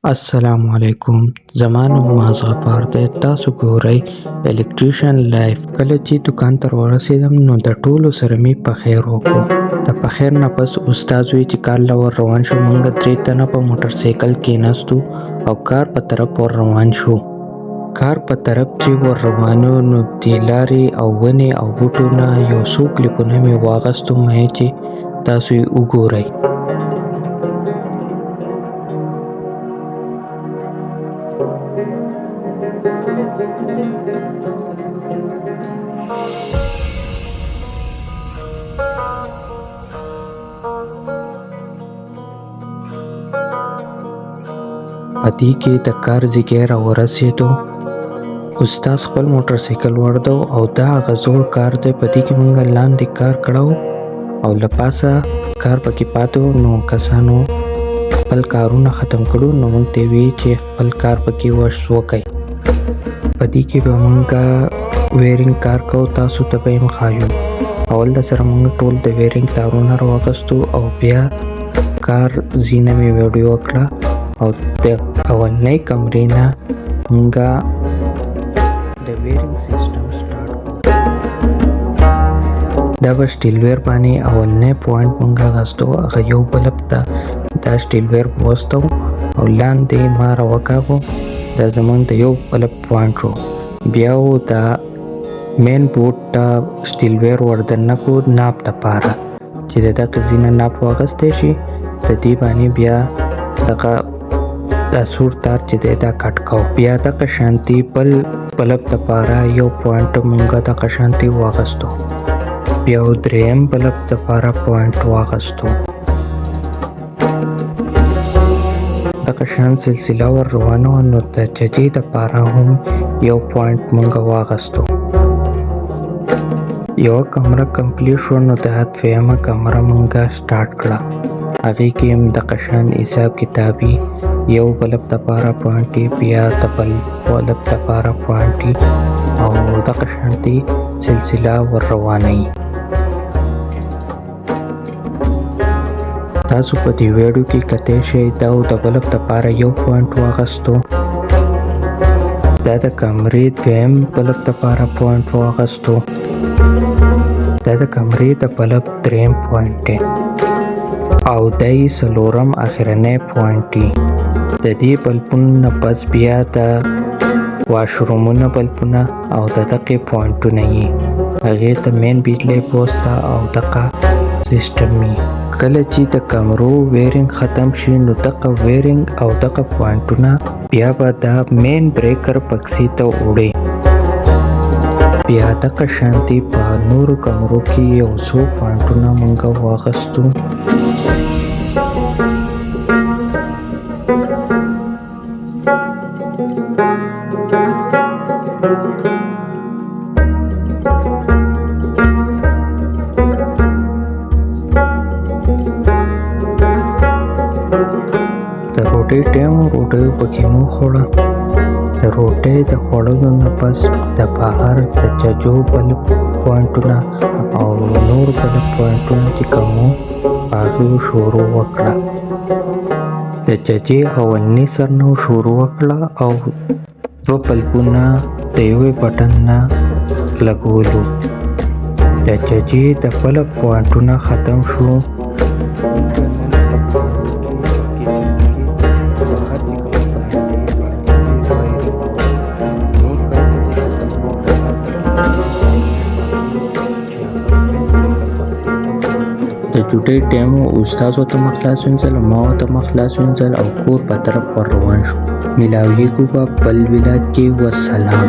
السلام علیکم. زما نوم مازغفار دی. تاسو ګورئ الکتریشن لایف. کله چې دکان ته ورسېدم نو د ټولو سره مې په خیر وکړو. د په خیر نه پس استاد وی چې کار له ور روان شو. موږ 3 تنه په موټر سایکل کېناستو او کار په طرف ور روان شو. کار په طرف چې ور روانو نو د لارې او ونې او بوټو نه یو څو کلیپونه مې واغستو مې چې تاسو یې وګورئ. پدې کې د کار ځای راورسېدو. استاد خپل موټر سایکل وردو او دا هغه زوړ کار دی. پدې کې موږ لاندې کار کړو او له پاسه کار پکې پاتې و. نو کسانو خپل کارونه ختم کړو نو موږ ته وی چې خپل کار پکې وکړئ. پدې کې به موږ ویرینګ کار کوو. تاسو ته به یې ښایو. اول د سره موږ ټول د ویرینګ تارونه راواغستو او بیا کار ځینه مې ویډیو وکړه او د اولنۍ کمرې نه موږ د ویرینګ سیسټم سټارټ کړو. دا به سټیل ویر باندې اولنۍ پوینټ موږ غستو. هغه یو بلب ته دا سټیل ویر وستو او لاندې ما راوکاږو. دا زموږ د یو بلب پوینټ و. بیا و دا مین بورډ ته سټیل ویر وردننه کو ناپ دپاره چې د دغه ځینه ناپ واغستی شي. د دې باندې بیا دغه دا سور تار چې دی دا کټ کوو. بیا دغه شانتي بل بلب دپاره یو پوینټ موږ دغه شانتي واغستو. بیا دریم بلب دپاره پوینټ واغستو. دغه شان سلسله ور روانه وه نو د ججې دپاره هم یو پوینټ موږ واغستو. یوه کمره کمپلیټ شوه نو د دویمه کمره موږ سټارټ کړه. هغې کې هم دغه شان حساب کتابي یو بلب دپاره پوینټ بیا د بل بلب دپاره پوینټ او دغه شانتي سلسله ور روانوي. تاسو په دې ویډیو کې کتلی شئ دا د بلب دپاره یو پوینټ واغستو. دا د کمرې دویم بلب دپاره پوینټ واغستو. دا د کمرې د بلب دریم پوینټ دی او دی څلورم اخرنی پوینټ دی. د دې بلبونو نه پس بیا د واشرومونه بلبونه او د دغې پوینټونه یې هغې ته مین بجلی پوسته او دغه سیسټم یې. کله چې د کمرو ویرینګ ختم شي نو دغه ویرینګ او دغه پوینټونه بیا به د مین بریکر پکسې ته وړئ. بیا دغه شانتي په نورو کمرو کې یو څو پوینټونه موږ واغستو. د روټۍ ټایم روټۍ پکې مو خوړه. د روټۍ د خوړلو نه پس د بهر د ججو بلب پوینټونه او نور بلب پوینټونه چې کوم وو هغې شروع وکړه. د ججې اولني سر نه شروع وکړه او 2 بلبونه د یوې بټن نه لګولو. د ججې د بلب پوینټونه ختم شو. د ډوډۍ ټایم استاد ورته مخ خلاص وینځل ما ورته مخ خلاص وینځل او کور په طرف ور روان شو. ملاویږو په بل ولایت کې. والسلام.